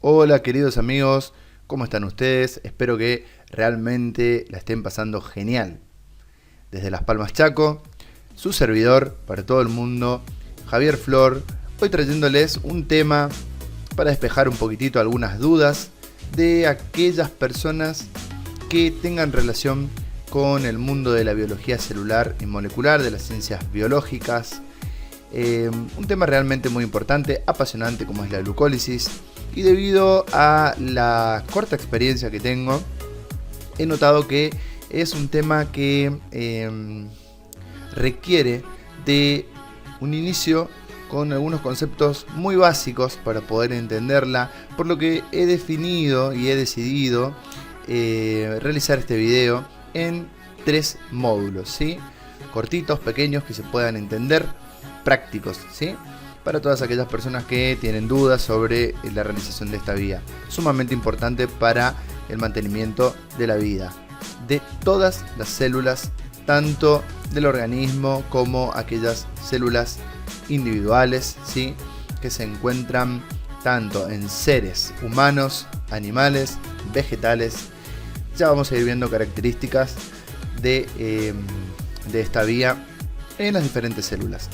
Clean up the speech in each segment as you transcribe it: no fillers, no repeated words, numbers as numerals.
Hola queridos amigos, ¿cómo están ustedes? Espero que realmente la estén pasando genial. Desde Las Palmas Chaco, su servidor para todo el mundo, Javier Flor, hoy trayéndoles un tema para despejar un poquitito algunas dudas de aquellas personas que tengan relación con el mundo de la biología celular y molecular, de las ciencias biológicas. Un tema realmente muy importante, apasionante como es la glucólisis. Y debido a la corta experiencia que tengo, he notado que es un tema que requiere de un inicio con algunos conceptos muy básicos para poder entenderla, por lo que he definido y he decidido realizar este video en 3 módulos, ¿sí? Cortitos, pequeños, que se puedan entender, prácticos, ¿sí? Para todas aquellas personas que tienen dudas sobre la realización de esta vía, sumamente importante para el mantenimiento de la vida de todas las células, tanto del organismo como aquellas células individuales, ¿sí? Que se encuentran tanto en seres humanos, animales, vegetales. Ya vamos a ir viendo características de esta vía en las diferentes células.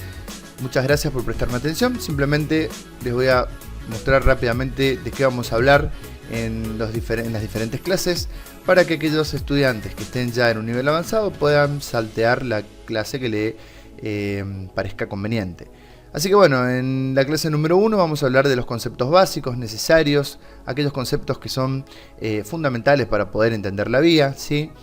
Muchas gracias por prestarme atención. Simplemente les voy a mostrar rápidamente de qué vamos a hablar en las diferentes clases, para que aquellos estudiantes que estén ya en un nivel avanzado puedan saltear la clase que le parezca conveniente. Así que bueno, en la clase número 1 vamos a hablar de los conceptos básicos necesarios, aquellos conceptos que son fundamentales para poder entender la vía, ¿sí?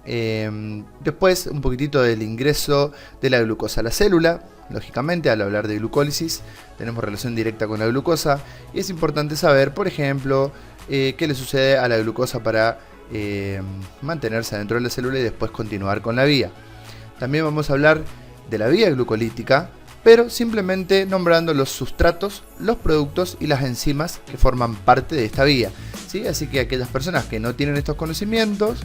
Después un poquitito del ingreso de la glucosa a la célula. Lógicamente, al hablar de glucólisis tenemos relación directa con la glucosa, y es importante saber, por ejemplo, qué le sucede a la glucosa para mantenerse dentro de la célula y después continuar con la vía. También vamos a hablar de la vía glucolítica, pero simplemente nombrando los sustratos, los productos y las enzimas que forman parte de esta vía, ¿sí? Así que aquellas personas que no tienen estos conocimientos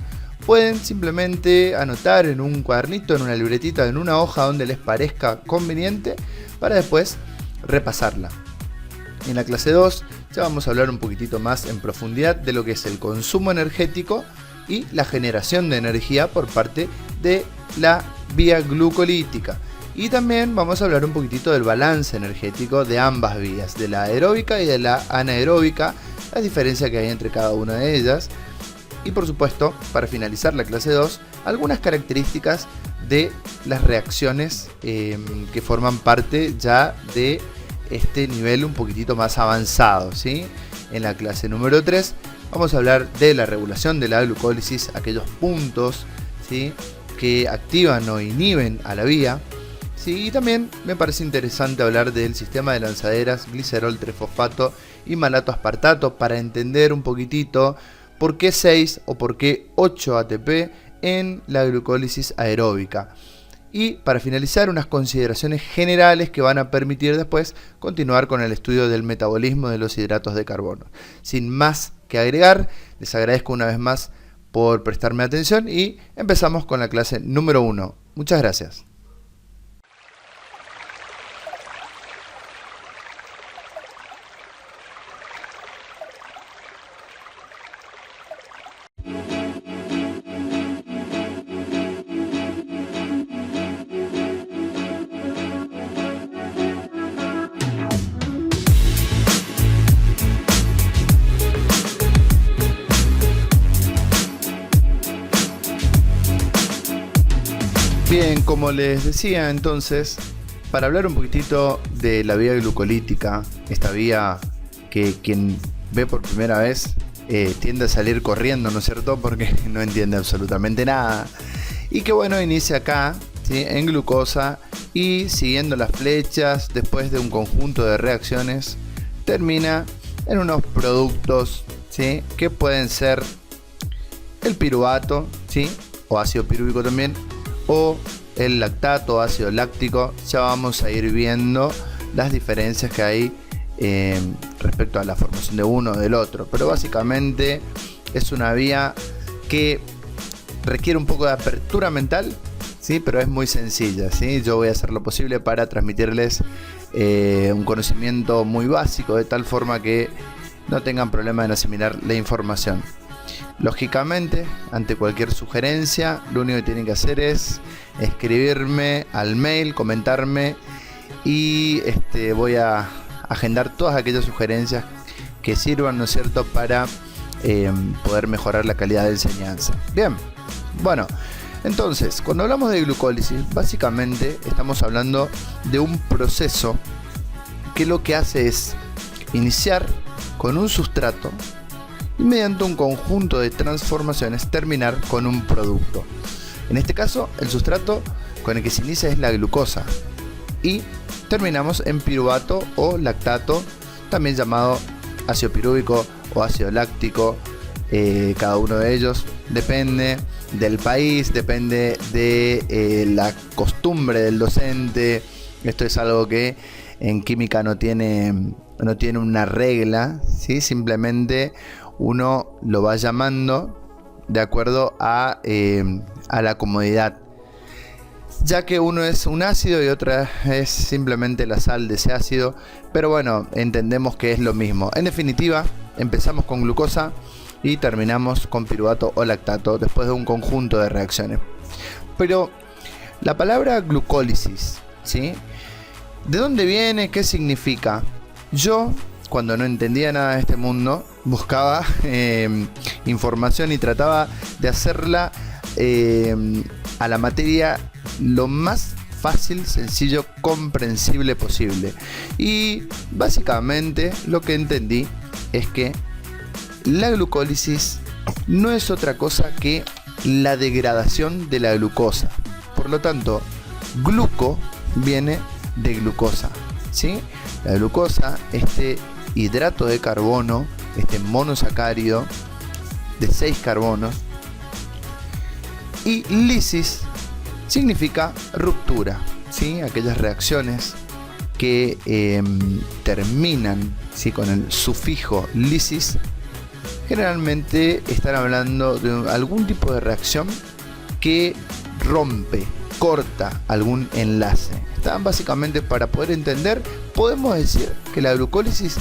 pueden simplemente anotar en un cuadernito, en una libretita, en una hoja donde les parezca conveniente, para después repasarla. En la clase 2 ya vamos a hablar un poquitito más en profundidad de lo que es el consumo energético y la generación de energía por parte de la vía glucolítica. Y también vamos a hablar un poquitito del balance energético de ambas vías, de la aeróbica y de la anaeróbica, la diferencia que hay entre cada una de ellas. Y por supuesto, para finalizar la clase 2, algunas características de las reacciones que forman parte ya de este nivel un poquitito más avanzado, ¿sí? En la clase número 3 vamos a hablar de la regulación de la glucólisis, aquellos puntos, ¿sí?, que activan o inhiben a la vía, ¿sí? Y también me parece interesante hablar del sistema de lanzaderas, glicerol, trifosfato y malato aspartato, para entender un poquitito por qué 6 o por qué 8 ATP en la glucólisis aeróbica. Y para finalizar, unas consideraciones generales que van a permitir después continuar con el estudio del metabolismo de los hidratos de carbono. Sin más que agregar, les agradezco una vez más por prestarme atención y empezamos con la clase número 1. Muchas gracias. Bien, como les decía entonces, para hablar un poquitito de la vía glucolítica, esta vía que quien ve por primera vez tiende a salir corriendo, ¿no es cierto?, porque no entiende absolutamente nada. Y que bueno, inicia acá, ¿sí?, en glucosa, y siguiendo las flechas, después de un conjunto de reacciones, termina en unos productos, ¿sí?, que pueden ser el piruvato, ¿sí?, o ácido pirúvico también, o el lactato, ácido láctico. Ya vamos a ir viendo las diferencias que hay respecto a la formación de uno o del otro, pero básicamente es una vía que requiere un poco de apertura mental, ¿sí?, pero es muy sencilla, ¿sí? Yo voy a hacer lo posible para transmitirles un conocimiento muy básico, de tal forma que no tengan problema en asimilar la información. Lógicamente, ante cualquier sugerencia, lo único que tienen que hacer es escribirme al mail, comentarme, y voy a agendar todas aquellas sugerencias que sirvan, ¿no es cierto?, para poder mejorar la calidad de enseñanza. Bien, bueno, entonces, cuando hablamos de glucólisis, básicamente estamos hablando de un proceso que lo que hace es iniciar con un sustrato y mediante un conjunto de transformaciones terminar con un producto. En este caso, el sustrato con el que se inicia es la glucosa y terminamos en piruvato o lactato, también llamado ácido pirúvico o ácido láctico. Cada uno de ellos depende del país, depende de la costumbre del docente. Esto es algo que en química no tiene una regla, ¿sí? Simplemente uno lo va llamando de acuerdo a la comodidad, ya que uno es un ácido y otra es simplemente la sal de ese ácido, pero bueno, entendemos que es lo mismo. En definitiva, empezamos con glucosa y terminamos con piruvato o lactato después de un conjunto de reacciones. Pero la palabra glucólisis, ¿sí?, ¿de dónde viene? ¿Qué significa? Yo, cuando no entendía nada de este mundo, buscaba información y trataba de hacerla a la materia lo más fácil, sencillo, comprensible posible. Y básicamente lo que entendí es que la glucólisis no es otra cosa que la degradación de la glucosa. Por lo tanto, gluco viene de glucosa, ¿sí? La glucosa, este hidrato de carbono, este monosacárido de 6 carbonos, y lisis significa ruptura, ¿sí? Aquellas reacciones que terminan, ¿sí?, con el sufijo lisis, generalmente están hablando de algún tipo de reacción que rompe, corta algún enlace. Están básicamente, para poder entender, podemos decir que la glucólisis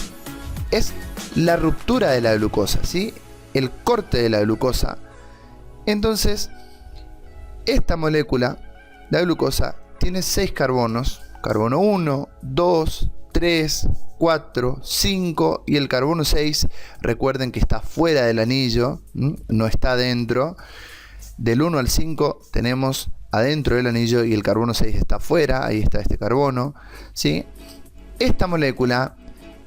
es la ruptura de la glucosa, ¿sí?, el corte de la glucosa. Entonces, esta molécula, la glucosa, tiene 6 carbonos: carbono 1, 2, 3, 4, 5 y el carbono 6, recuerden que está fuera del anillo, no está dentro. Del 1 al 5 tenemos adentro del anillo y el carbono 6 está afuera, ahí está este carbono, ¿sí? Esta molécula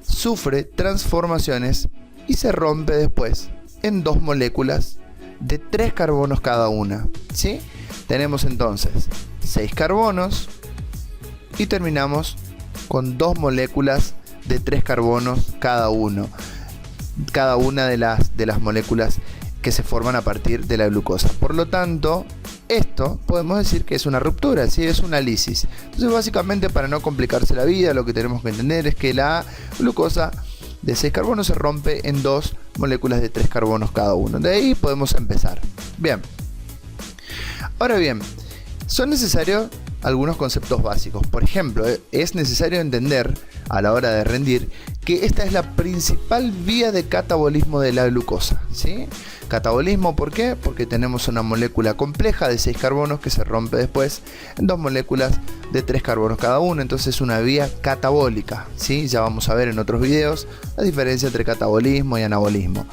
sufre transformaciones y se rompe después en 2 moléculas de 3 carbonos cada una, ¿sí? Tenemos entonces 6 carbonos y terminamos con 2 moléculas de 3 carbonos cada uno, cada una de las moléculas que se forman a partir de la glucosa. Por lo tanto, esto podemos decir que es una ruptura, ¿sí?, es una lisis. Entonces, básicamente, para no complicarse la vida, lo que tenemos que entender es que la glucosa de 6 carbonos se rompe en 2 moléculas de 3 carbonos cada uno. De ahí podemos empezar. Bien. Ahora bien, son necesarios algunos conceptos básicos. Por ejemplo, es necesario entender a la hora de rendir que esta es la principal vía de catabolismo de la glucosa, ¿sí? Catabolismo, ¿por qué? Porque tenemos una molécula compleja de 6 carbonos que se rompe después en 2 moléculas de 3 carbonos cada uno. Entonces es una vía catabólica, ¿sí? Ya vamos a ver en otros videos la diferencia entre catabolismo y anabolismo.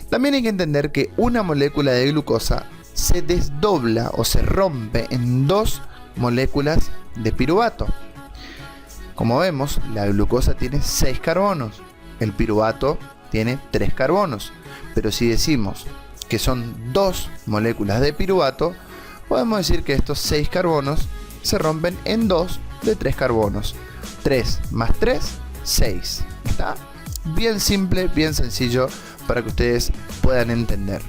También hay que entender que una molécula de glucosa se desdobla o se rompe en 2 moléculas de piruvato. Como vemos, la glucosa tiene 6 carbonos, el piruvato tiene 3 carbonos, pero si decimos que son 2 moléculas de piruvato, podemos decir que estos 6 carbonos se rompen en 2 de 3 carbonos. 3 más 3, 6. ¿Está? Bien simple, bien sencillo para que ustedes puedan entender.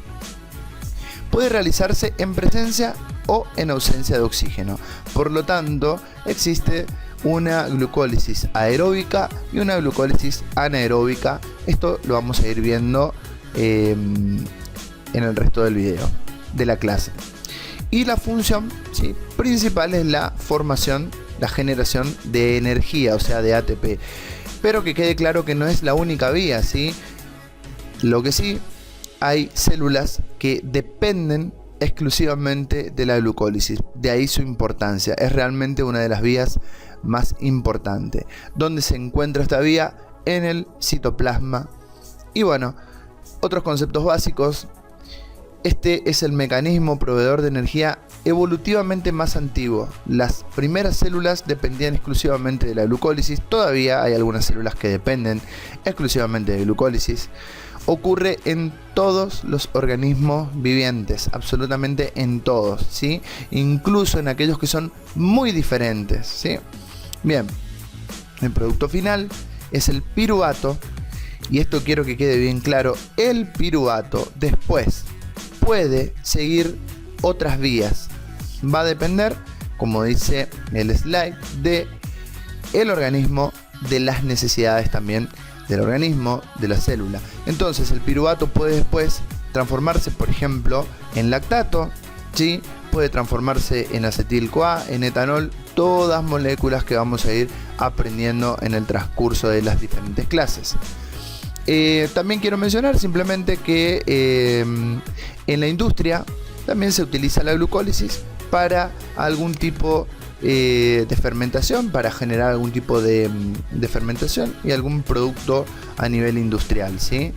Puede realizarse en presencia o en ausencia de oxígeno. Por lo tanto, existe una glucólisis aeróbica y una glucólisis anaeróbica. Esto lo vamos a ir viendo en el resto del video de la clase. Y la función, ¿sí?, principal es la formación, la generación de energía, o sea, de ATP. pero que quede claro que no es la única vía, ¿sí? Lo que sí, hay células que dependen exclusivamente de la glucólisis, de ahí su importancia, es realmente una de las vías más importantes. ¿Dónde se encuentra esta vía? En el citoplasma. Y bueno, otros conceptos básicos. Este es el mecanismo proveedor de energía evolutivamente más antiguo. Las primeras células dependían exclusivamente de la glucólisis. Todavía hay algunas células que dependen exclusivamente de glucólisis. Ocurre en todos los organismos vivientes, absolutamente en todos, ¿sí? Incluso en aquellos que son muy diferentes, ¿sí? Bien, el producto final es el piruvato, y esto quiero que quede bien claro. El piruvato después puede seguir otras vías. Va a depender, como dice el slide, de el organismo, de las necesidades también del organismo, de la célula. Entonces el piruvato puede después transformarse, por ejemplo, en lactato, ¿sí? Puede transformarse en acetil-CoA, en etanol, todas moléculas que vamos a ir aprendiendo en el transcurso de las diferentes clases. También quiero mencionar simplemente que en la industria también se utiliza la glucólisis para algún tipo de fermentación, para generar algún tipo de fermentación y algún producto a nivel industrial, ¿sí?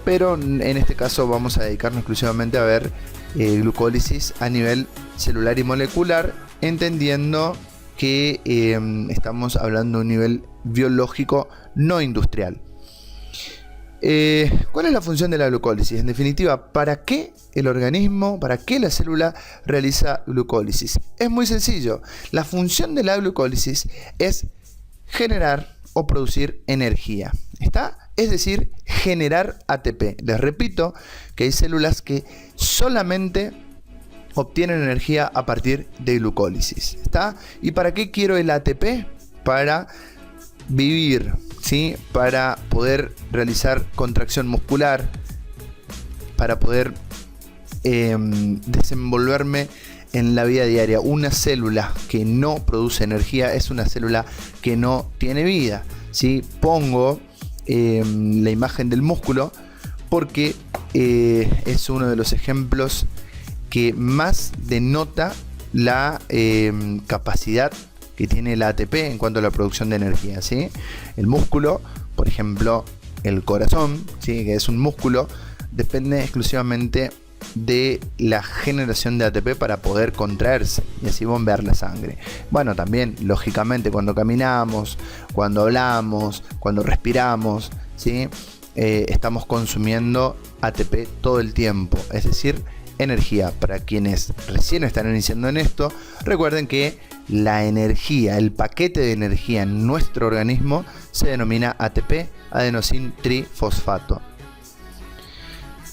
Pero en este caso vamos a dedicarnos exclusivamente a ver glucólisis a nivel celular y molecular, entendiendo que estamos hablando de un nivel biológico no industrial. ¿Cuál es la función de la glucólisis? En definitiva, ¿para qué el organismo, para qué la célula realiza glucólisis? Es muy sencillo. La función de la glucólisis es generar o producir energía. ¿Está? Es decir, generar ATP. Les repito que hay células que solamente obtienen energía a partir de glucólisis. ¿Está? ¿Y para qué quiero el ATP? Para vivir, ¿sí? Para poder realizar contracción muscular, para poder desenvolverme en la vida diaria. Una célula que no produce energía es una célula que no tiene vida, ¿sí? Pongo la imagen del músculo porque es uno de los ejemplos que más denota la capacidad que tiene el ATP en cuanto a la producción de energía, ¿sí? El músculo, por ejemplo, el corazón, ¿sí? Que es un músculo, depende exclusivamente de la generación de ATP para poder contraerse y así bombear la sangre. Bueno, también, lógicamente, cuando caminamos, cuando hablamos, cuando respiramos, ¿sí? Estamos consumiendo ATP todo el tiempo, es decir, energía. Para quienes recién están iniciando en esto, recuerden que la energía, el paquete de energía en nuestro organismo se denomina ATP, adenosín trifosfato.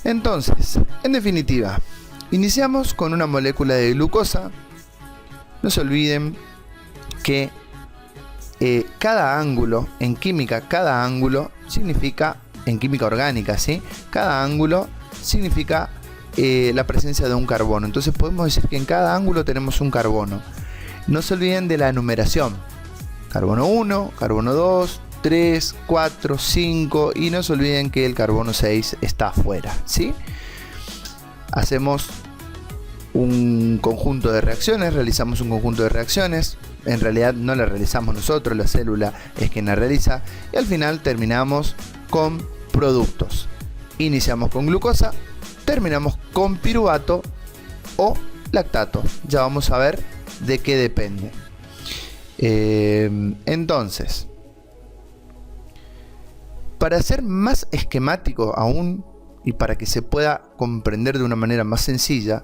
Entonces, en definitiva, iniciamos con una molécula de glucosa. No se olviden que cada ángulo, en química, cada ángulo significa, en química orgánica, ¿sí? Cada ángulo significa la presencia de un carbono. Entonces podemos decir que en cada ángulo tenemos un carbono. No se olviden de la numeración. Carbono 1, carbono 2, 3, 4, 5 y no se olviden que el carbono 6 está afuera, ¿sí? Hacemos un conjunto de reacciones, realizamos un conjunto de reacciones. En realidad no la realizamos nosotros, la célula es quien la realiza. Y al final terminamos con productos. Iniciamos con glucosa, terminamos con piruvato o lactato. Ya vamos a ver de qué depende. Entonces, para ser más esquemático aún y para que se pueda comprender de una manera más sencilla,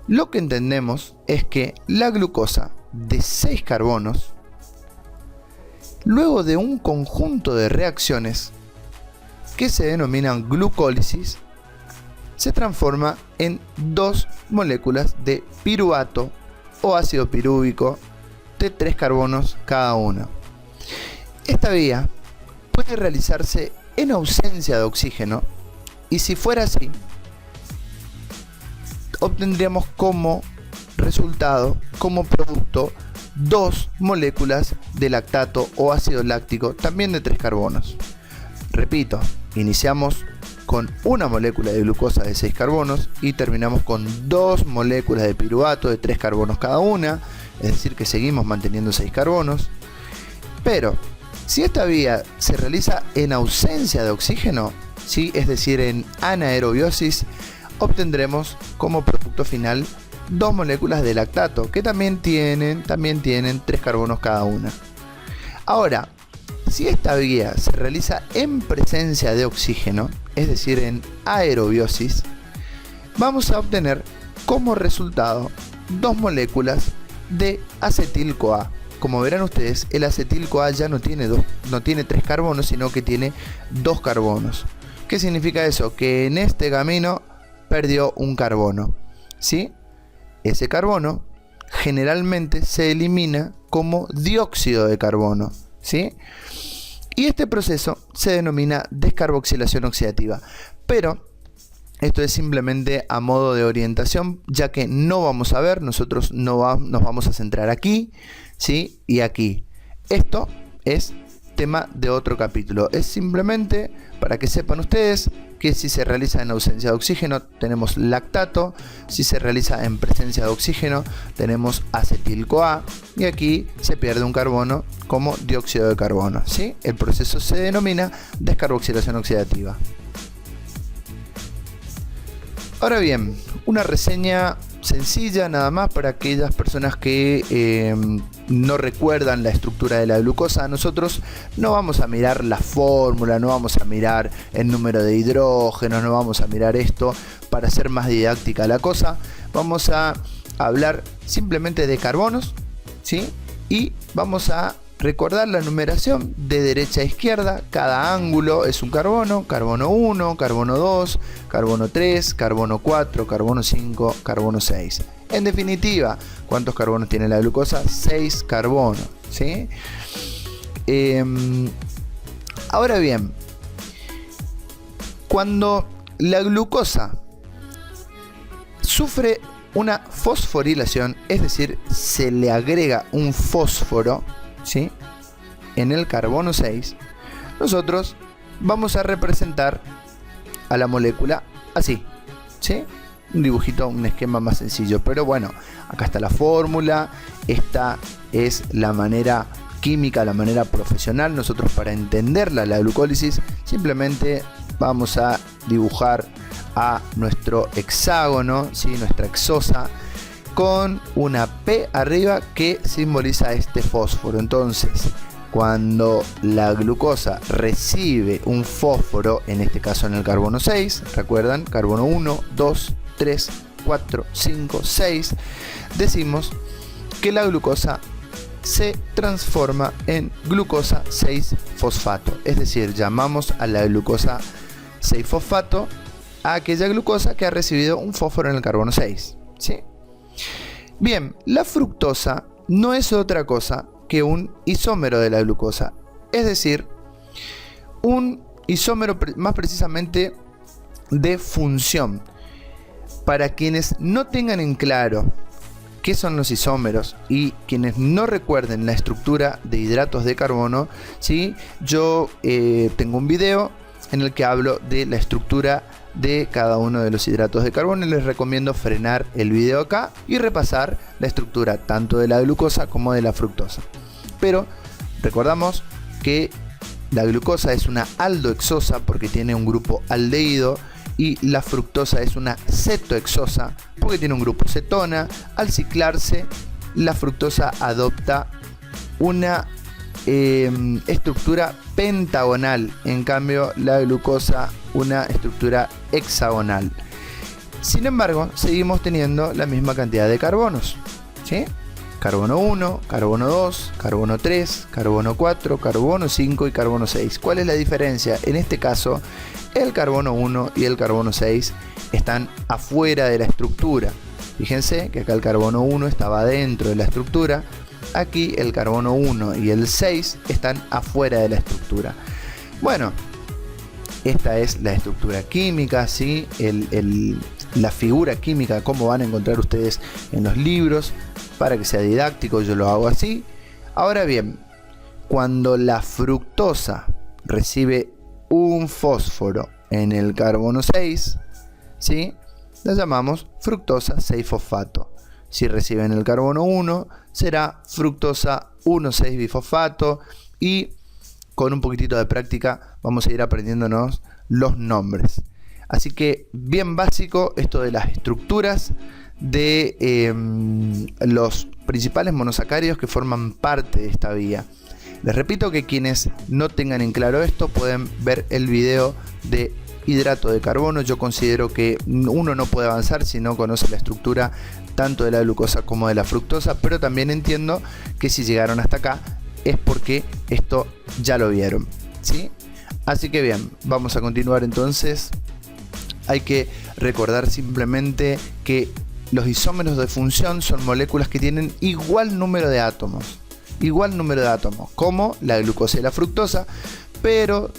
lo que entendemos es que la glucosa de 6 carbonos, luego de un conjunto de reacciones que se denominan glucólisis, se transforma en 2 moléculas de piruvato o ácido pirúvico de 3 carbonos cada una. Esta vía puede realizarse en ausencia de oxígeno y si fuera así, obtendríamos como resultado, como producto, 2 moléculas de lactato o ácido láctico, también de 3 carbonos. Repito, iniciamos con una molécula de glucosa de 6 carbonos y terminamos con 2 moléculas de piruvato de 3 carbonos cada una, es decir que seguimos manteniendo 6 carbonos. Pero si esta vía se realiza en ausencia de oxígeno, ¿sí? Es decir, en anaerobiosis, obtendremos como producto final 2 moléculas de lactato que también tienen 3 carbonos cada una. Ahora, si esta vía se realiza en presencia de oxígeno, es decir, en aerobiosis, vamos a obtener como resultado 2 moléculas de acetil-CoA. Como verán ustedes, el acetil-CoA ya no tiene 3 carbonos, sino que tiene 2 carbonos. ¿Qué significa eso? Que en este camino perdió un carbono, ¿sí? Ese carbono generalmente se elimina como dióxido de carbono, ¿sí? Y este proceso se denomina descarboxilación oxidativa. Pero esto es simplemente a modo de orientación, ya que no vamos a ver, nosotros nos vamos a centrar aquí, ¿sí? Y aquí. Esto es tema de otro capítulo. Es simplemente para que sepan ustedes que si se realiza en ausencia de oxígeno tenemos lactato, si se realiza en presencia de oxígeno tenemos acetil-CoA y aquí se pierde un carbono como dióxido de carbono, ¿sí? El proceso se denomina descarboxilación oxidativa. Ahora bien, una reseña sencilla nada más para aquellas personas que no recuerdan la estructura de la glucosa. Nosotros no vamos a mirar la fórmula, no vamos a mirar el número de hidrógenos, no vamos a mirar esto para hacer más didáctica la cosa. Vamos a hablar simplemente de carbonos, ¿sí? Y vamos a recordar la numeración de derecha a izquierda. Cada ángulo es un carbono: carbono 1, carbono 2, carbono 3, carbono 4, carbono 5, carbono 6. En definitiva, ¿cuántos carbonos tiene la glucosa? 6 carbonos, ¿sí? Ahora bien, cuando la glucosa sufre una fosforilación, es decir, se le agrega un fósforo, ¿sí?, en el carbono 6, nosotros vamos a representar a la molécula así, ¿sí? Un dibujito, un esquema más sencillo, pero bueno, acá está la fórmula, esta es la manera química, la manera profesional. Nosotros, para entenderla, la glucólisis, simplemente vamos a dibujar a nuestro hexágono, ¿sí?, nuestra hexosa, con una P arriba que simboliza este fósforo. Entonces, cuando la glucosa recibe un fósforo, en este caso en el carbono 6, recuerdan, carbono 1, 2, 3, 4, 5, 6, decimos que la glucosa se transforma en glucosa 6-fosfato. Es decir, llamamos a la glucosa 6-fosfato a aquella glucosa que ha recibido un fósforo en el carbono 6, ¿sí? Bien, la fructosa no es otra cosa que un isómero de la glucosa, es decir, un isómero más precisamente de función. Para quienes no tengan en claro qué son los isómeros y quienes no recuerden la estructura de hidratos de carbono, ¿sí?, yo tengo un video en el que hablo de la estructura de cada uno de los hidratos de carbono y les recomiendo frenar el video acá y repasar la estructura tanto de la glucosa como de la fructosa. Pero recordamos que la glucosa es una aldohexosa porque tiene un grupo aldehído y la fructosa es una cetohexosa porque tiene un grupo cetona. Al ciclarse, la fructosa adopta una estructura pentagonal, en cambio la glucosa una estructura hexagonal. Sin embargo, seguimos teniendo la misma cantidad de carbonos, ¿sí? Carbono 1, carbono 2, carbono 3, carbono 4, carbono 5 y carbono 6. ¿Cuál es la diferencia? En este caso, el carbono 1 y el carbono 6 están afuera de la estructura. Fíjense que acá el carbono 1 estaba dentro de la estructura. Aquí el carbono 1 y el 6 están afuera de la estructura. Bueno, esta es la estructura química, ¿sí? La figura química, como van a encontrar ustedes en los libros. para que sea didáctico yo lo hago así. Ahora bien, cuando la fructosa recibe un fósforo en el carbono 6, ¿sí?, la llamamos fructosa 6-fosfato. Si reciben el carbono 1, será fructosa 1,6-bifosfato, y con un poquitito de práctica vamos a ir aprendiéndonos los nombres. Así que bien básico esto de las estructuras de los principales monosacáridos que forman parte de esta vía. Les repito que quienes no tengan en claro esto pueden ver el video de hidrato de carbono. Yo considero que uno no puede avanzar si no conoce la estructura tanto de la glucosa como de la fructosa, pero también entiendo que si llegaron hasta acá es porque esto ya lo vieron, ¿sí? Así que bien, vamos a continuar entonces. Hay que recordar simplemente que los isómeros de función son moléculas que tienen igual número de átomos, como la glucosa y la fructosa, pero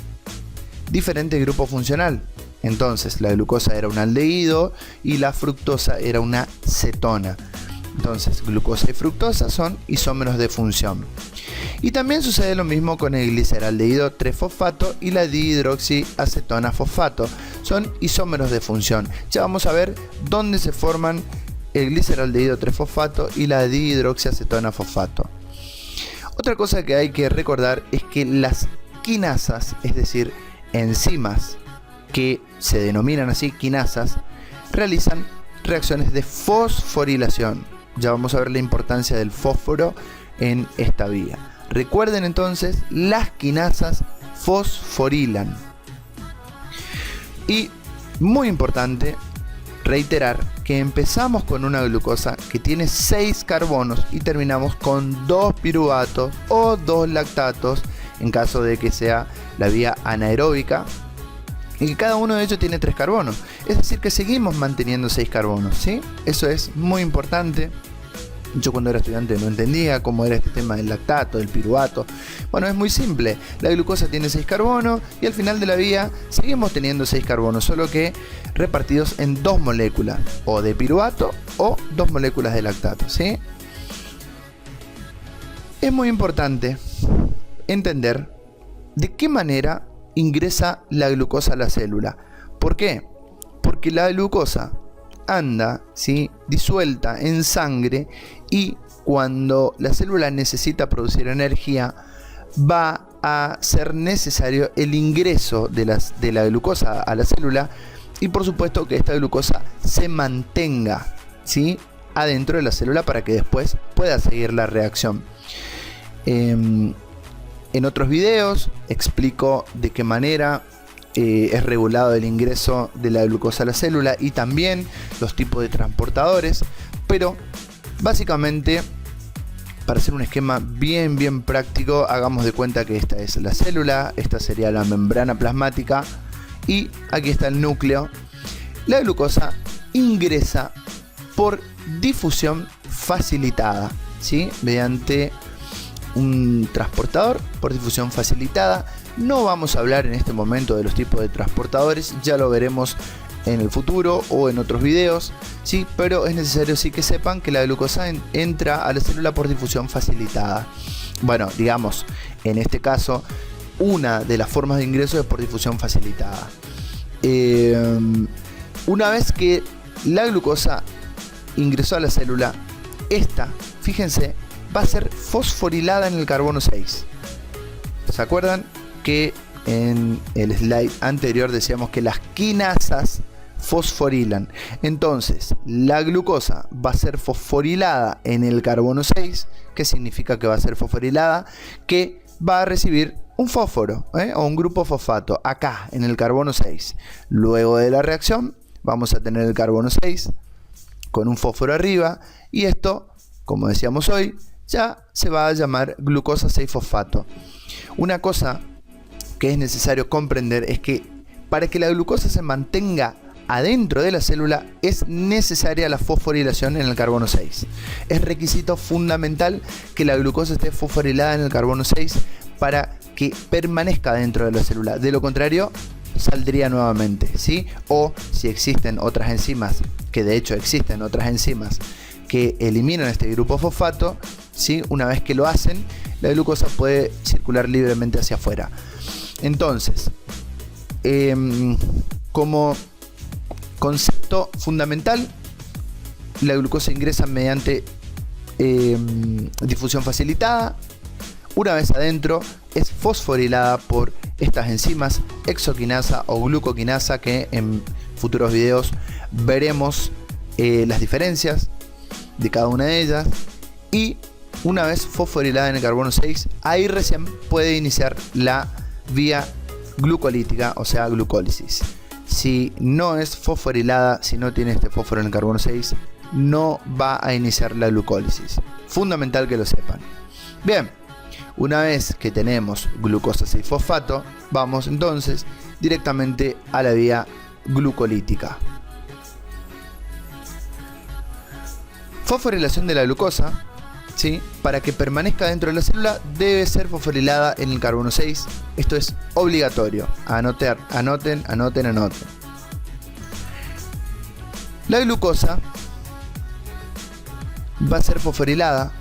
diferente grupo funcional. Entonces la glucosa era un aldehído y la fructosa era una cetona. Entonces glucosa y fructosa son isómeros de función. Y también sucede lo mismo con el gliceraldehído 3-fosfato y la dihidroxiacetona fosfato. Son isómeros de función. Ya vamos a ver dónde se forman el gliceraldehído 3-fosfato y la dihidroxiacetona fosfato. Otra cosa que hay que recordar es que las quinasas, es decir, enzimas que se denominan así quinasas, realizan reacciones de fosforilación. Ya vamos a ver la importancia del fósforo en esta vía. Recuerden entonces, las quinasas fosforilan. Y muy importante reiterar que empezamos con una glucosa que tiene 6 carbonos y terminamos con 2 piruvatos o 2 lactatos en caso de que sea la vía anaeróbica, y que cada uno de ellos tiene 3 carbonos. Es decir, que seguimos manteniendo 6 carbonos, ¿sí? Eso es muy importante. Yo cuando era estudiante no entendía cómo era este tema del lactato, del piruvato. Bueno, es muy simple. La glucosa tiene 6 carbonos y al final de la vía seguimos teniendo 6 carbonos, solo que repartidos en 2 moléculas, o de piruvato o 2 moléculas de lactato, ¿sí? Es muy importante entender de qué manera ingresa la glucosa a la célula. ¿Por qué? Porque la glucosa anda, ¿sí?, disuelta en sangre, y cuando la célula necesita producir energía va a ser necesario el ingreso de la glucosa a la célula, y por supuesto que esta glucosa se mantenga, ¿sí?, adentro de la célula para que después pueda seguir la reacción. En otros videos explico de qué manera es regulado el ingreso de la glucosa a la célula y también los tipos de transportadores, pero básicamente, para hacer un esquema bien práctico, hagamos de cuenta que esta es la célula, esta sería la membrana plasmática y aquí está el núcleo. La glucosa ingresa por difusión facilitada, ¿sí?, mediante un transportador por difusión facilitada. No vamos a hablar en este momento de los tipos de transportadores, ya lo veremos en el futuro o en otros videos, ¿sí? Pero es necesario sí que sepan que la glucosa entra a la célula por difusión facilitada. Bueno, digamos, en este caso, una de las formas de ingreso es por difusión facilitada. Una vez que la glucosa ingresó a la célula, esta, fíjense, va a ser fosforilada en el carbono 6. ¿Se acuerdan que en el slide anterior decíamos que las quinasas fosforilan? Entonces, la glucosa va a ser fosforilada en el carbono 6. ¿Qué significa que va a ser fosforilada? Que va a recibir un fósforo, o un grupo fosfato acá en el carbono 6. Luego de la reacción vamos a tener el carbono 6 con un fósforo arriba, y esto, como decíamos hoy, ya se va a llamar glucosa 6-fosfato. Una cosa que es necesario comprender es que para que la glucosa se mantenga adentro de la célula es necesaria la fosforilación en el carbono 6. Es requisito fundamental que la glucosa esté fosforilada en el carbono 6 para que permanezca dentro de la célula. De lo contrario, saldría nuevamente, ¿sí? O si existen otras enzimas, que de hecho existen otras enzimas que eliminan este grupo fosfato, ¿sí? Una vez que lo hacen, la glucosa puede circular libremente hacia afuera. Entonces, como concepto fundamental, la glucosa ingresa mediante difusión facilitada. Una vez adentro, es fosforilada por estas enzimas hexoquinasa o glucoquinasa, que en futuros videos veremos las diferencias de cada una de ellas. Y una vez fosforilada en el carbono 6, ahí recién puede iniciar la vía glucolítica, o sea, glucólisis. Si no es fosforilada, si no tiene este fósforo en el carbono 6, no va a iniciar la glucólisis. Fundamental que lo sepan. Bien, una vez que tenemos glucosa 6-fosfato, vamos entonces directamente a la vía glucolítica. Fosforilación de la glucosa, ¿sí? Para que permanezca dentro de la célula debe ser fosforilada en el carbono 6. Esto es obligatorio. Anoten. La glucosa va a ser fosforilada,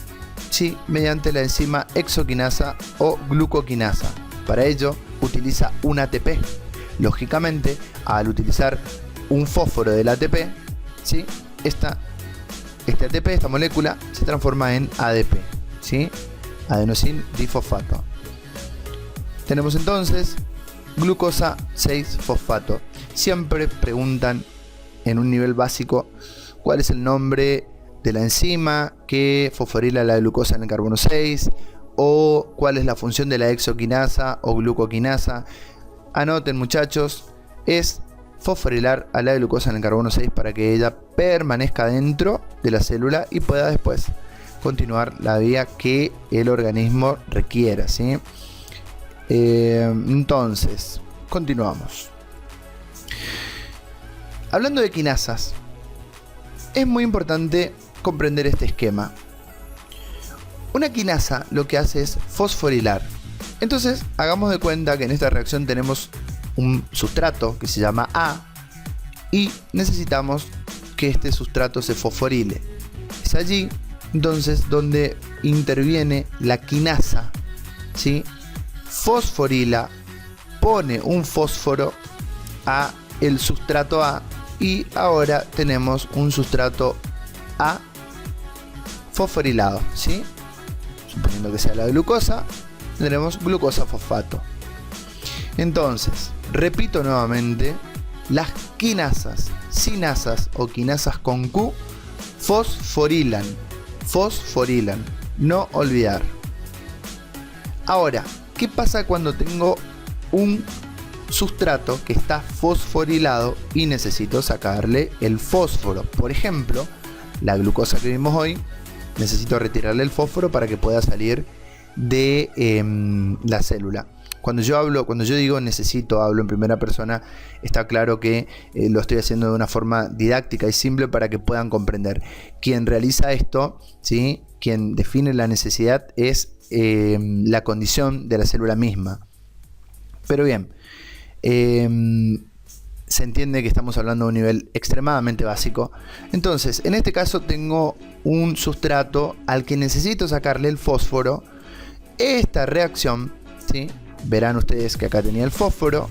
¿sí? Mediante la enzima hexoquinasa o glucoquinasa. Para ello utiliza un ATP. Lógicamente, al utilizar un fósforo del ATP, ¿sí? Este ATP, esta molécula, se transforma en ADP, ¿sí? Adenosín difosfato. Tenemos entonces glucosa 6-fosfato. Siempre preguntan en un nivel básico cuál es el nombre de la enzima que fosforila la glucosa en el carbono 6, o cuál es la función de la hexoquinasa o glucoquinasa. Anoten, muchachos, es fosforilar a la glucosa en el carbono 6 para que ella permanezca dentro de la célula y pueda después continuar la vía que el organismo requiera, ¿sí? Entonces, continuamos. Hablando de quinasas, es muy importante comprender este esquema. Una quinasa lo que hace es fosforilar. Entonces, hagamos de cuenta que en esta reacción tenemos un sustrato que se llama A y necesitamos que este sustrato se fosforile. Es allí entonces donde interviene la quinasa, ¿sí? Fosforila, pone un fósforo a el sustrato A y ahora tenemos un sustrato A fosforilado, ¿sí? Suponiendo que sea la glucosa, tendremos glucosa fosfato. Entonces, repito nuevamente, las quinasas, sinasas o quinasas con Q fosforilan, no olvidar. Ahora, ¿qué pasa cuando tengo un sustrato que está fosforilado y necesito sacarle el fósforo? Por ejemplo, la glucosa que vimos hoy, necesito retirarle el fósforo para que pueda salir de la célula. Cuando yo digo necesito, hablo en primera persona, está claro que lo estoy haciendo de una forma didáctica y simple para que puedan comprender. Quien realiza esto, ¿sí? Quien define la necesidad es la condición de la célula misma. Pero bien, se entiende que estamos hablando de un nivel extremadamente básico. Entonces, en este caso tengo un sustrato al que necesito sacarle el fósforo. Esta reacción, ¿sí? Verán ustedes que acá tenía el fósforo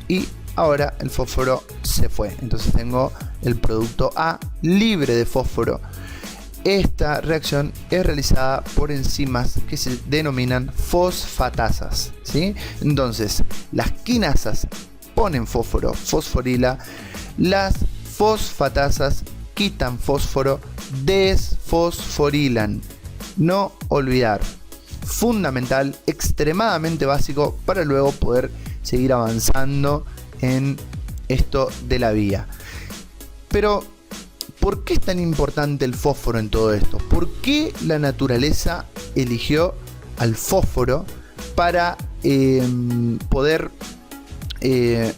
y ahora el fósforo se fue. Entonces tengo el producto A libre de fósforo. Esta reacción es realizada por enzimas que se denominan fosfatasas, ¿sí? Entonces las quinasas ponen fósforo, fosforila. Las fosfatasas quitan fósforo, desfosforilan. No olvidar. Fundamental, extremadamente básico para luego poder seguir avanzando en esto de la vía. Pero, ¿por qué es tan importante el fósforo en todo esto? ¿Por qué la naturaleza eligió al fósforo para poder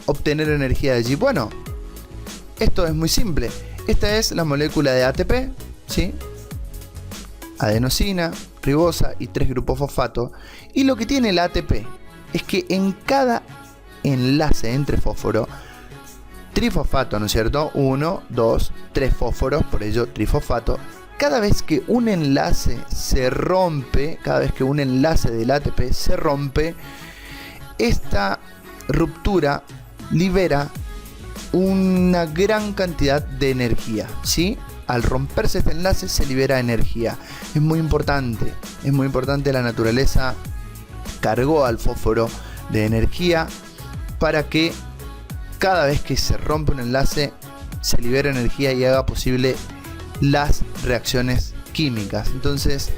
obtener energía de allí? Bueno, esto es muy simple. Esta es la molécula de ATP, ¿sí? Adenosina, ribosa y 3 grupos fosfato. Y lo que tiene el ATP es que en cada enlace entre fósforo, trifosfato, ¿no es cierto? 1, 2, 3 fósforos, por ello trifosfato. cada vez que un enlace se rompe, cada vez que un enlace del ATP se rompe, esta ruptura libera una gran cantidad de energía, ¿sí? Al romperse este enlace se libera energía. Es muy importante, la naturaleza cargó al fósforo de energía para que cada vez que se rompe un enlace se libere energía y haga posible las reacciones químicas. Entonces,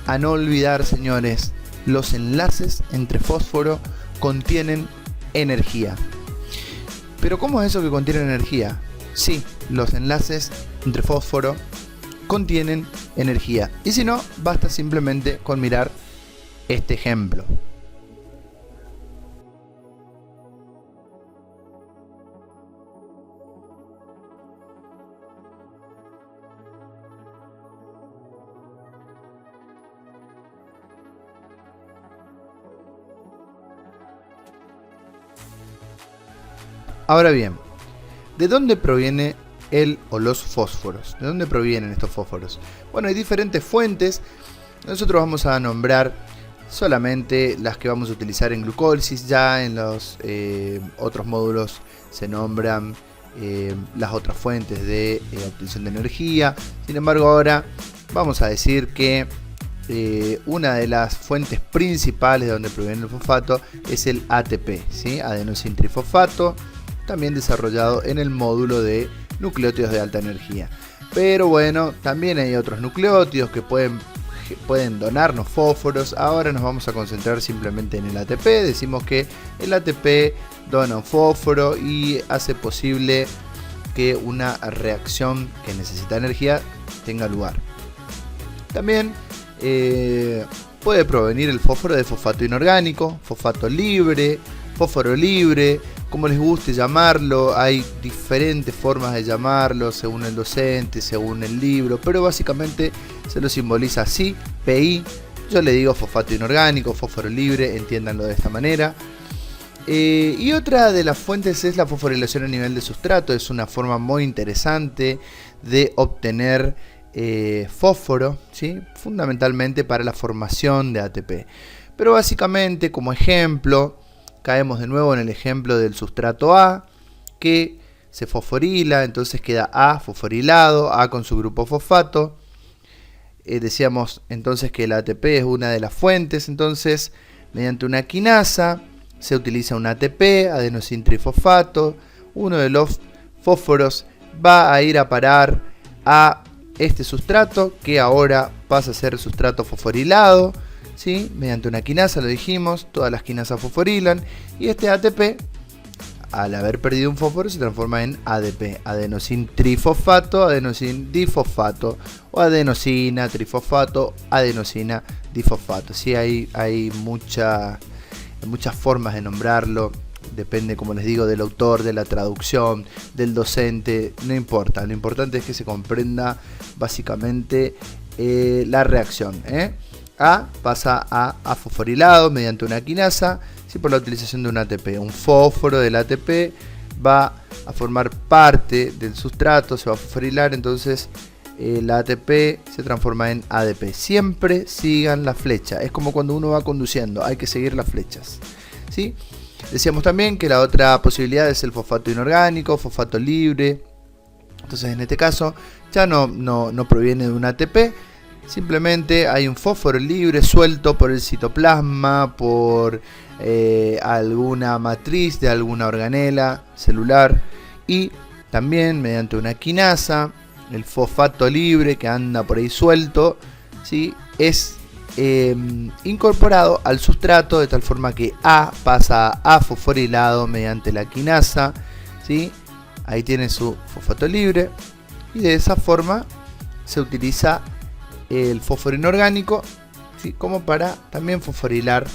a no olvidar, señores, los enlaces entre fósforo contienen energía. Pero ¿cómo es eso que contiene energía? Sí, los enlaces entre fósforo contienen energía. Y si no, basta simplemente con mirar este ejemplo. Ahora bien, ¿de dónde proviene el o los fósforos? ¿De dónde provienen estos fósforos? Bueno, hay diferentes fuentes. Nosotros vamos a nombrar solamente las que vamos a utilizar en glucólisis. Ya en los otros módulos se nombran las otras fuentes de obtención de energía. Sin embargo, ahora vamos a decir que una de las fuentes principales de donde proviene el fosfato es el ATP, ¿sí? Adenosintrifosfato, también desarrollado en el módulo de nucleótidos de alta energía. Pero bueno, también hay otros nucleótidos que pueden donarnos fósforos. Ahora nos vamos a concentrar simplemente en el ATP. Decimos que el ATP dona un fósforo y hace posible que una reacción que necesita energía tenga lugar. También puede provenir el fósforo de fosfato inorgánico, fosfato libre, fósforo libre, como les guste llamarlo. Hay diferentes formas de llamarlo según el docente, según el libro, pero básicamente se lo simboliza así, PI. Yo le digo fosfato inorgánico, fósforo libre, entiéndanlo de esta manera. Y otra de las fuentes es la fosforilación a nivel de sustrato. Es una forma muy interesante de obtener fósforo, ¿sí? Fundamentalmente para la formación de ATP. Pero básicamente, como ejemplo, caemos de nuevo en el ejemplo del sustrato A, que se fosforila, entonces queda A fosforilado, A con su grupo fosfato. Decíamos entonces que el ATP es una de las fuentes, entonces mediante una quinasa se utiliza un ATP, adenosintrifosfato. Uno de los fósforos va a ir a parar a este sustrato, que ahora pasa a ser sustrato fosforilado, ¿sí? Mediante una quinasa, lo dijimos, todas las quinasas fosforilan, y este ATP, al haber perdido un fósforo, se transforma en ADP, adenosintrifosfato, adenosindifosfato, o adenosina trifosfato, adenosina difosfato. Sí, hay muchas formas de nombrarlo. Depende, como les digo, del autor, de la traducción, del docente, no importa. Lo importante es que se comprenda básicamente la reacción. A pasa a fosforilado mediante una quinasa, ¿sí? Por la utilización de un ATP. Un fósforo del ATP va a formar parte del sustrato, se va a fosforilar, entonces el ATP se transforma en ADP. Siempre sigan la flecha. Es como cuando uno va conduciendo, hay que seguir las flechas, ¿sí? Decíamos también que la otra posibilidad es el fosfato inorgánico, fosfato libre. Entonces en este caso ya no proviene de un ATP, simplemente hay un fósforo libre suelto por el citoplasma, por alguna matriz de alguna organela celular, y también mediante una quinasa el fosfato libre que anda por ahí suelto, ¿sí? Es incorporado al sustrato de tal forma que A pasa a fosforilado mediante la quinasa, ¿sí? Ahí tiene su fosfato libre, y de esa forma se utiliza el fósforo inorgánico, ¿sí? Como para también fosforilar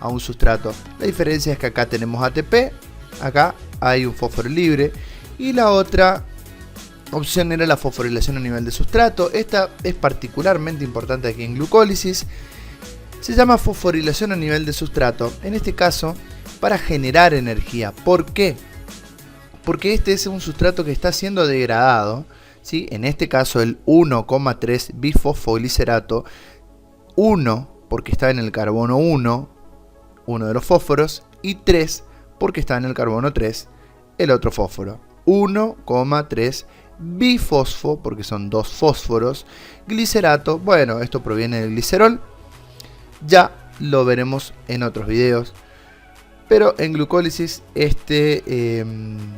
a un sustrato. La diferencia es que acá tenemos ATP, acá hay un fósforo libre, y la otra opción era la fosforilación a nivel de sustrato. Esta es particularmente importante aquí en glucólisis. Se llama fosforilación a nivel de sustrato, en este caso para generar energía. ¿Por qué? Porque este es un sustrato que está siendo degradado, ¿sí? En este caso el 1,3 bifosfoglicerato, 1 porque está en el carbono 1, uno de los fósforos, y 3 porque está en el carbono 3, el otro fósforo. 1,3 bifosfo, porque son dos fósforos, glicerato, bueno, esto proviene del glicerol, ya lo veremos en otros videos, pero en glucólisis este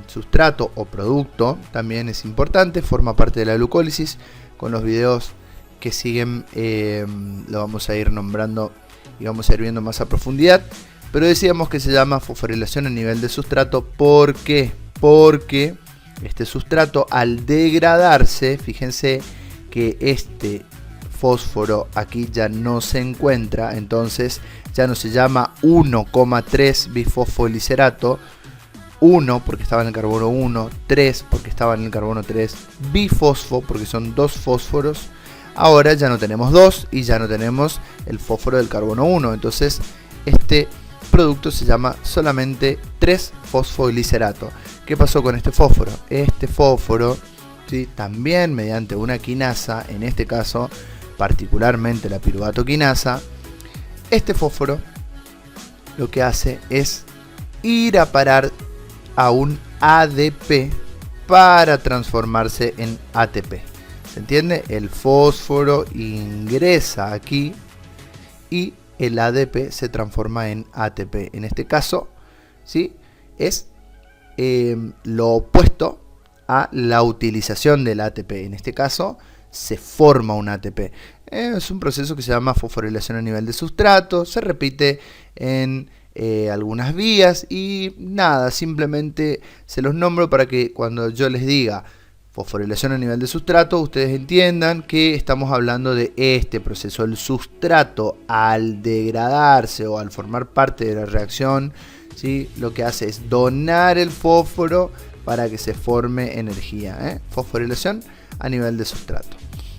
sustrato o producto también es importante, forma parte de la glucólisis. Con los videos que siguen lo vamos a ir nombrando y vamos a ir viendo más a profundidad, pero decíamos que se llama fosforilación a nivel de sustrato. ¿Por qué? Porque este sustrato, al degradarse, fíjense que este fósforo aquí ya no se encuentra, entonces ya no se llama 1,3 bifosfoglicerato, 1 porque estaba en el carbono 1, 3 porque estaba en el carbono 3, bifosfo porque son dos fósforos. Ahora ya no tenemos 2 y ya no tenemos el fósforo del carbono 1, entonces este producto se llama solamente 3-fosfoglicerato. ¿Qué pasó con este fósforo? Este fósforo, ¿sí?, también mediante una quinasa, en este caso particularmente la piruvato quinasa, este fósforo lo que hace es ir a parar a un ADP para transformarse en ATP. ¿Se entiende? El fósforo ingresa aquí y el ADP se transforma en ATP. En este caso, ¿sí?, es lo opuesto a la utilización del ATP. En este caso se forma un ATP. Es un proceso que se llama fosforilación a nivel de sustrato. Se repite en algunas vías y nada, simplemente se los nombro para que cuando yo les diga fosforilación a nivel de sustrato, ustedes entiendan que estamos hablando de este proceso. El sustrato, al degradarse o al formar parte de la reacción, ¿sí?, lo que hace es donar el fósforo para que se forme energía. Fosforilación a nivel de sustrato.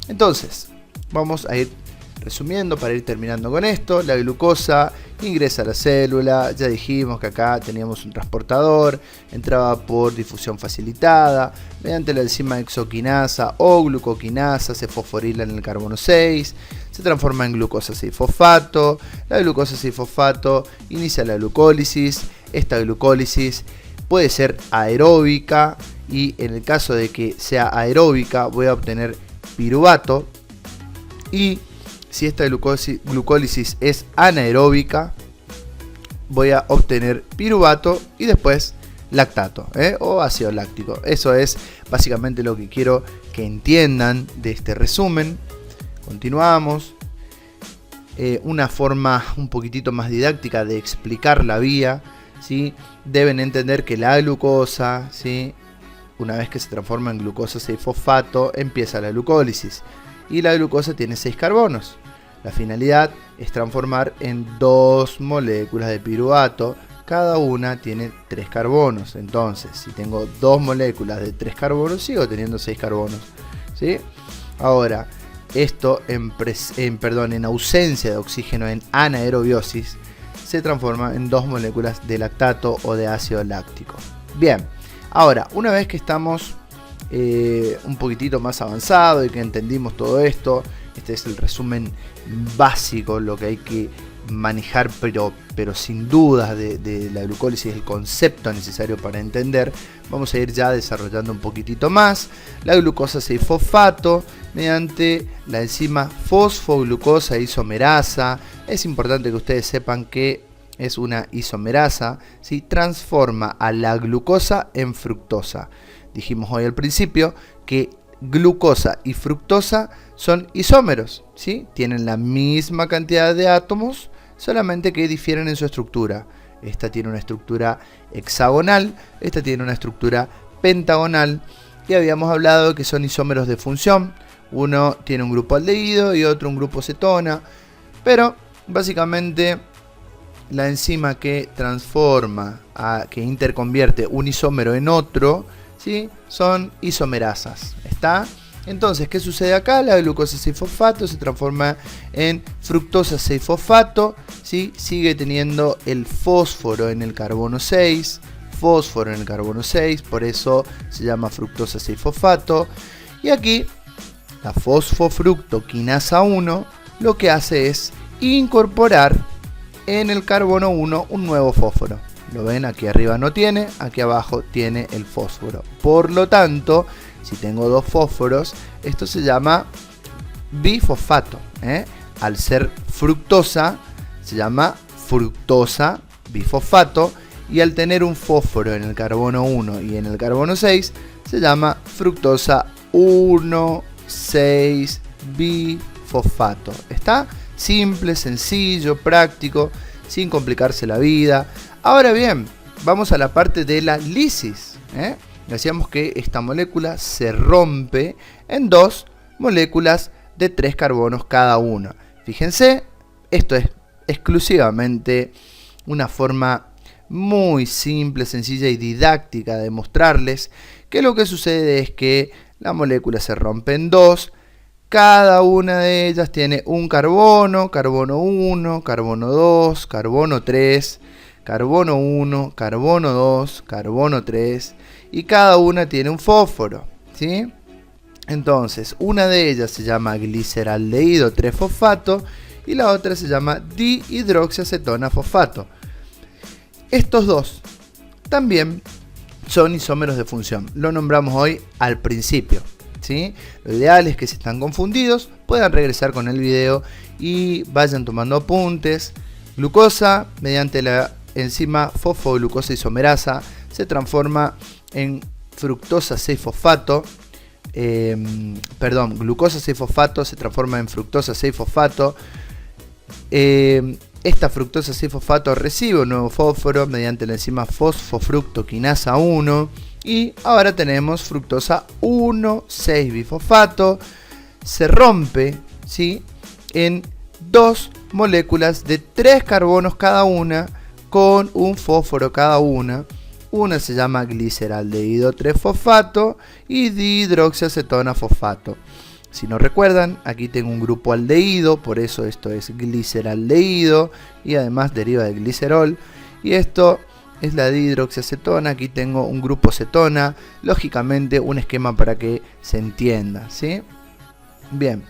Entonces, vamos a ir resumiendo para ir terminando con esto. La glucosa ingresa a la célula, ya dijimos que acá teníamos un transportador, entraba por difusión facilitada, mediante la enzima exoquinasa o glucoquinasa se fosforila en el carbono 6, se transforma en glucosa 6-fosfato, la glucosa 6-fosfato inicia la glucólisis, esta glucólisis puede ser aeróbica y en el caso de que sea aeróbica voy a obtener piruvato, y si esta glucólisis es anaeróbica, voy a obtener piruvato y después lactato o ácido láctico. Eso es básicamente lo que quiero que entiendan de este resumen. Continuamos. Una forma un poquitito más didáctica de explicar la vía, ¿sí? Deben entender que la glucosa, ¿sí?, una vez que se transforma en glucosa 6-fosfato, empieza la glucólisis. Y la glucosa tiene 6 carbonos. La finalidad es transformar en 2 moléculas de piruvato. Cada una tiene 3 carbonos. Entonces, si tengo 2 moléculas de 3 carbonos, sigo teniendo 6 carbonos, ¿sí? Ahora, esto en ausencia de oxígeno, en anaerobiosis, se transforma en 2 moléculas de lactato o de ácido láctico. Bien, ahora, una vez que estamos un poquitito más avanzado y que entendimos todo esto, este es el resumen básico, lo que hay que manejar pero sin dudas de la glucólisis, el concepto necesario para entender. Vamos a ir ya desarrollando un poquitito más. La glucosa 6-fosfato mediante la enzima fosfoglucosa isomerasa. Es importante que ustedes sepan que es una isomerasa, ¿sí?, transforma a la glucosa en fructosa. Dijimos hoy al principio que glucosa y fructosa son isómeros, ¿sí? Tienen la misma cantidad de átomos, solamente que difieren en su estructura. Esta tiene una estructura hexagonal, esta tiene una estructura pentagonal, y habíamos hablado que son isómeros de función. Uno tiene un grupo aldehído y otro un grupo cetona, pero básicamente la enzima que transforma, que interconvierte un isómero en otro, ¿sí?, son isomerasas. ¿Está? Entonces, ¿qué sucede acá? La glucosa 6-fosfato se transforma en fructosa 6-fosfato, ¿sí? Sigue teniendo el fósforo en el carbono 6, por eso se llama fructosa 6-fosfato. Y aquí la fosfofructoquinasa 1 lo que hace es incorporar en el carbono 1 un nuevo fósforo. ¿Lo ven? Aquí arriba no tiene, aquí abajo tiene el fósforo. Por lo tanto, si tengo dos fósforos, esto se llama bifosfato. Al ser fructosa, se llama fructosa bifosfato. Y al tener un fósforo en el carbono 1 y en el carbono 6, se llama fructosa 1,6 bifosfato. ¿Está? Simple, sencillo, práctico, sin complicarse la vida. Ahora bien, vamos a la parte de la lisis. Decíamos que esta molécula se rompe en dos moléculas de 3 carbonos cada una. Fíjense, esto es exclusivamente una forma muy simple, sencilla y didáctica de mostrarles que lo que sucede es que la molécula se rompe en dos. Cada una de ellas tiene un carbono, carbono 1, carbono 2, carbono 3, carbono 1, carbono 2, carbono 3 y cada una tiene un fósforo, ¿sí? Entonces, una de ellas se llama gliceraldehído 3-fosfato y la otra se llama dihidroxiacetona fosfato. Estos dos también son isómeros de función. Lo nombramos hoy al principio, ¿sí? Lo ideal es que si están confundidos puedan regresar con el video y vayan tomando apuntes. Glucosa, mediante la enzima fosfoglucosa isomerasa, se transforma en fructosa 6-fosfato. Glucosa 6-fosfato se transforma en fructosa 6-fosfato. Esta fructosa 6-fosfato recibe un nuevo fósforo mediante la enzima fosfofructoquinasa 1 y ahora tenemos fructosa 1,6-bifosfato. Se rompe, ¿sí?, en dos moléculas de 3 carbonos cada una con un fósforo cada una. Una se llama gliceraldehído 3-fosfato y dihidroxiacetona fosfato. Si no recuerdan, aquí tengo un grupo aldehído, por eso esto es gliceraldehído y además deriva de glicerol. Y esto es la dihidroxiacetona, aquí tengo un grupo cetona, lógicamente un esquema para que se entienda, ¿sí? Bien,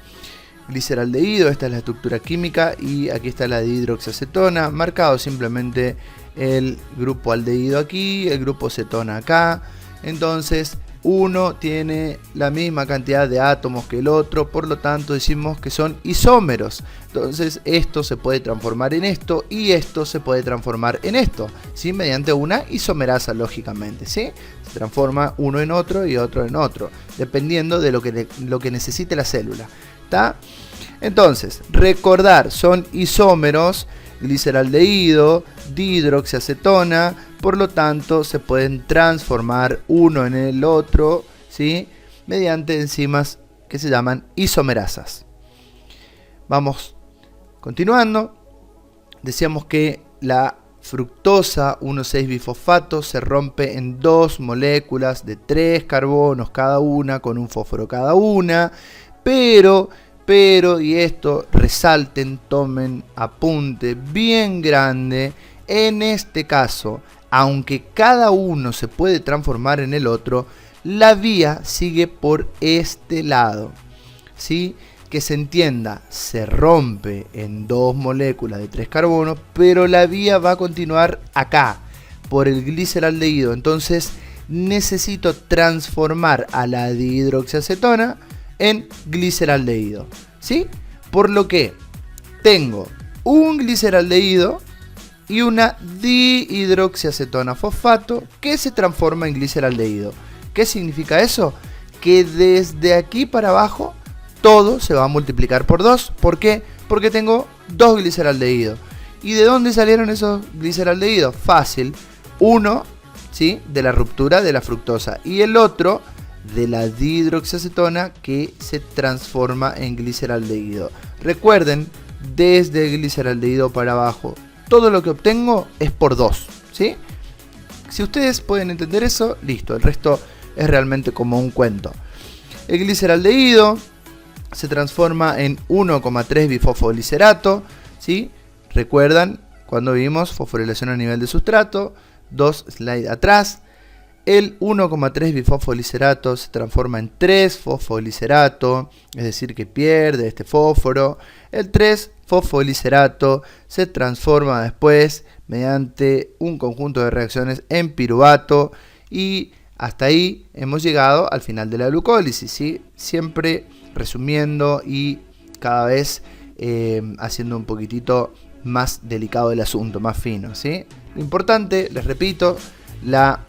gliceraldehído, esta es la estructura química y aquí está la dihidroxiacetona, marcado simplemente el grupo aldehído aquí, el grupo cetona acá. Entonces uno tiene la misma cantidad de átomos que el otro, por lo tanto decimos que son isómeros. Entonces esto se puede transformar en esto y esto se puede transformar en esto, ¿sí?, mediante una isomerasa, lógicamente, ¿sí? Se transforma uno en otro y otro en otro, dependiendo de lo que necesite la célula, ¿está? Entonces, recordar, son isómeros, gliceraldehído, dihidroxiacetona, por lo tanto se pueden transformar uno en el otro, ¿sí?, mediante enzimas que se llaman isomerasas. Vamos continuando. Decíamos que la fructosa 1,6-bifosfato se rompe en dos moléculas de 3 carbonos cada una con un fósforo cada una, pero, y esto resalten, tomen apunte bien grande, en este caso, aunque cada uno se puede transformar en el otro, la vía sigue por este lado, ¿sí? Que se entienda, se rompe en dos moléculas de 3 carbonos, pero la vía va a continuar acá, por el gliceraldehído. Entonces necesito transformar a la dihidroxiacetona en gliceraldehído, ¿sí? Por lo que tengo un gliceraldehído y una dihidroxiacetona fosfato que se transforma en gliceraldehído. ¿Qué significa eso? Que desde aquí para abajo todo se va a multiplicar por 2. ¿Por qué? Porque tengo dos gliceraldehídos. ¿Y de dónde salieron esos gliceraldehídos? Fácil. Uno, ¿sí?, de la ruptura de la fructosa y el otro de la dihidroxiacetona que se transforma en gliceraldehído. Recuerden, desde gliceraldehído para abajo, todo lo que obtengo es por 2, ¿sí? Si ustedes pueden entender eso, listo. El resto es realmente como un cuento. El gliceraldehído se transforma en 1,3 bifosfoglicerato, ¿sí? Recuerdan cuando vimos fosforilación a nivel de sustrato, 2 slides atrás. El 1,3 bifosfoliserato se transforma en 3-fosfoliserato, es decir que pierde este fósforo. El 3-fosfoliserato se transforma después mediante un conjunto de reacciones en piruvato, y hasta ahí hemos llegado al final de la glucólisis, ¿sí? Siempre resumiendo y cada vez haciendo un poquitito más delicado el asunto, más fino, ¿sí? Lo importante, les repito, la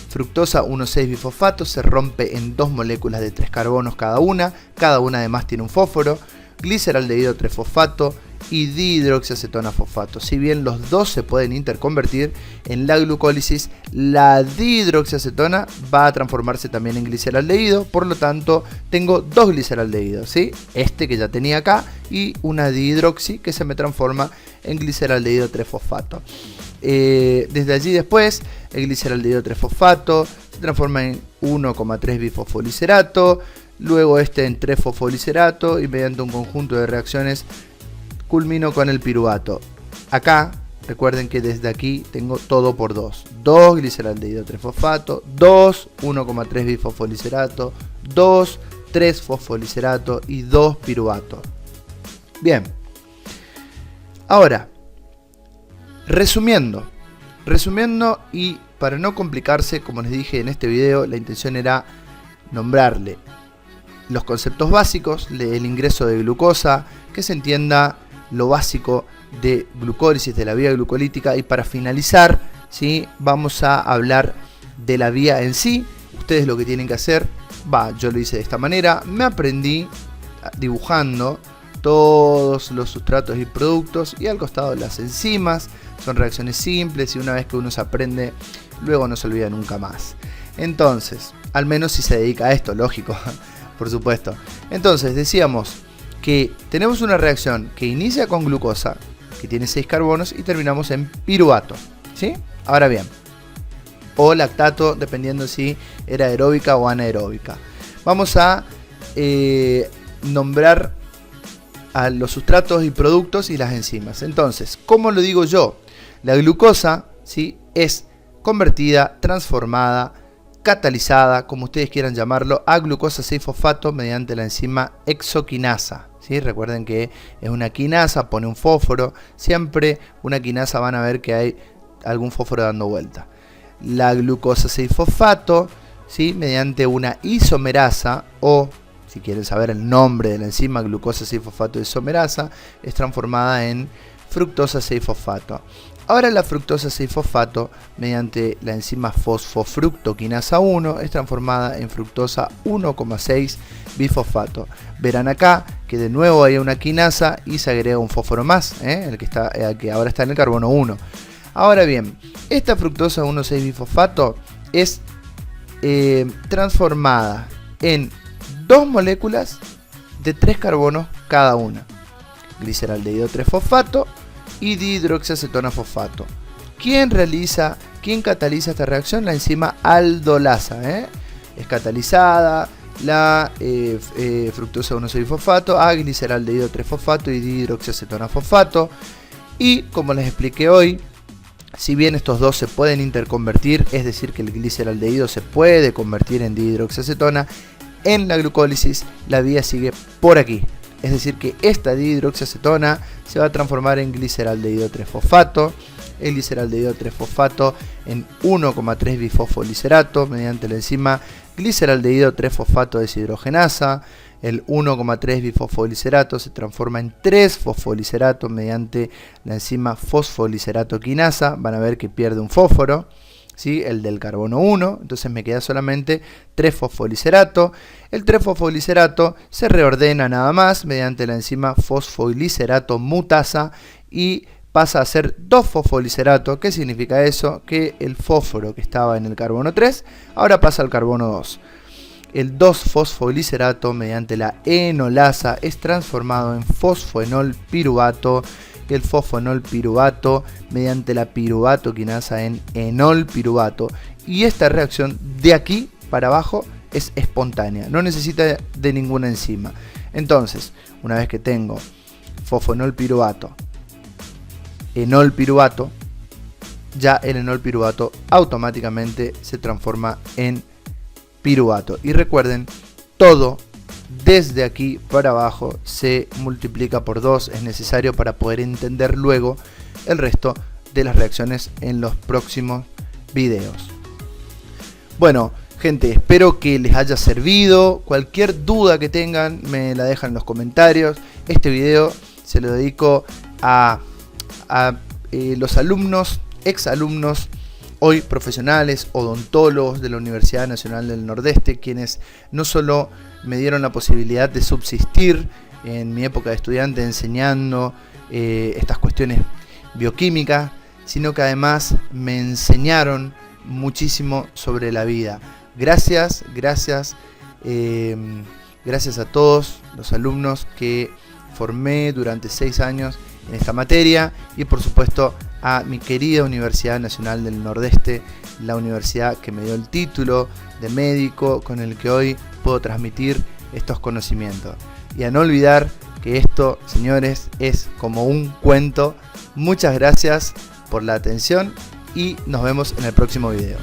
fructosa 1,6-bifosfato se rompe en 2 moléculas de 3 carbonos cada una además tiene un fósforo, gliceraldehído 3-fosfato y dihidroxiacetona fosfato. Si bien los dos se pueden interconvertir en la glucólisis, la dihidroxiacetona va a transformarse también en gliceraldehído, por lo tanto tengo 2 gliceraldehídos, ¿sí? Este que ya tenía acá y una dihidroxi que se me transforma en gliceraldehído 3-fosfato. Desde allí después el gliceraldehído 3-fosfato se transforma en 1,3 bifosfoliserato, luego este en 3-fosfoliserato y mediante un conjunto de reacciones culmino con el piruvato. Acá recuerden que desde aquí tengo todo por 2. 2 gliceraldehído 3-fosfato, 2 1,3 bifosfoliserato, 2 3-fosfoliserato y 2 piruvato. Bien. Ahora, resumiendo y para no complicarse, como les dije en este video, la intención era nombrarle los conceptos básicos, el ingreso de glucosa, que se entienda lo básico de glucólisis, de la vía glucolítica, y para finalizar, ¿sí?, vamos a hablar de la vía en sí. Ustedes lo que tienen que hacer, yo lo hice de esta manera, me aprendí dibujando todos los sustratos y productos y al costado las enzimas. Son reacciones simples y una vez que uno se aprende, luego no se olvida nunca más. Entonces, al menos si se dedica a esto, lógico, por supuesto. Entonces, decíamos que tenemos una reacción que inicia con glucosa, que tiene 6 carbonos, y terminamos en piruvato, ¿sí? Ahora bien, o lactato, dependiendo si era aeróbica o anaeróbica. Vamos a nombrar a los sustratos y productos y las enzimas. Entonces, ¿cómo lo digo yo? La glucosa, ¿sí?, es convertida, transformada, catalizada, como ustedes quieran llamarlo, a glucosa 6-fosfato mediante la enzima hexoquinasa, ¿sí? Recuerden que es una quinasa, pone un fósforo. Siempre una quinasa van a ver que hay algún fósforo dando vuelta. La glucosa 6-fosfato, ¿sí?, mediante una isomerasa, o si quieren saber el nombre de la enzima glucosa 6-fosfato isomerasa, es transformada en fructosa 6-fosfato. Ahora la fructosa 6-fosfato, mediante la enzima fosfofructoquinasa 1, es transformada en fructosa 1,6 bifosfato. Verán acá que de nuevo hay una quinasa y se agrega un fósforo más, el que ahora está en el carbono 1. Ahora bien, esta fructosa 1,6 bifosfato es transformada en 2 moléculas de 3 carbonos cada una. Gliceraldehído 3-fosfato y dihidroxiacetona fosfato. ¿Quién cataliza esta reacción? La enzima aldolasa. Es catalizada la fructosa 1,6-bifosfato a gliceraldehído 3-fosfato y dihidroxiacetona fosfato. Y como les expliqué hoy, si bien estos dos se pueden interconvertir, es decir que el gliceraldehído se puede convertir en dihidroxiacetona, en la glucólisis la vía sigue por aquí. Es decir que esta dihidroxiacetona se va a transformar en gliceraldehído 3-fosfato, el gliceraldehído 3-fosfato en 1,3 bifosfoliserato mediante la enzima gliceraldehído 3-fosfato deshidrogenasa. El 1,3 bifosfoliserato se transforma en 3-fosfoliserato mediante la enzima fosfoliserato quinasa. Van a ver que pierde un fósforo, ¿sí?, el del carbono 1, entonces me queda solamente 3-fosfoliserato. El 3-fosfoliserato se reordena nada más mediante la enzima fosfoliserato mutasa y pasa a ser 2-fosfoliserato. ¿Qué significa eso? Que el fósforo que estaba en el carbono 3 ahora pasa al carbono 2. El 2-fosfoliserato mediante la enolasa es transformado en fosfoenol piruvato. El fosfoenol piruvato mediante la piruvato quinasa en enol piruvato, y esta reacción de aquí para abajo es espontánea, no necesita de ninguna enzima. Entonces, una vez que tengo fosfoenol piruvato, enol piruvato, ya el enol piruvato automáticamente se transforma en piruvato. Y recuerden, todo desde aquí para abajo se multiplica por 2, es necesario para poder entender luego el resto de las reacciones en los próximos videos. Bueno, gente, espero que les haya servido. Cualquier duda que tengan me la dejan en los comentarios. Este video se lo dedico a los alumnos, exalumnos, hoy profesionales, odontólogos de la Universidad Nacional del Nordeste, quienes no solo me dieron la posibilidad de subsistir en mi época de estudiante enseñando estas cuestiones bioquímicas, sino que además me enseñaron muchísimo sobre la vida. Gracias a todos los alumnos que formé durante 6 años en esta materia, y por supuesto a mi querida Universidad Nacional del Nordeste, la universidad que me dio el título de médico con el que hoy puedo transmitir estos conocimientos. Y a no olvidar que esto, señores, es como un cuento. Muchas gracias por la atención y nos vemos en el próximo video.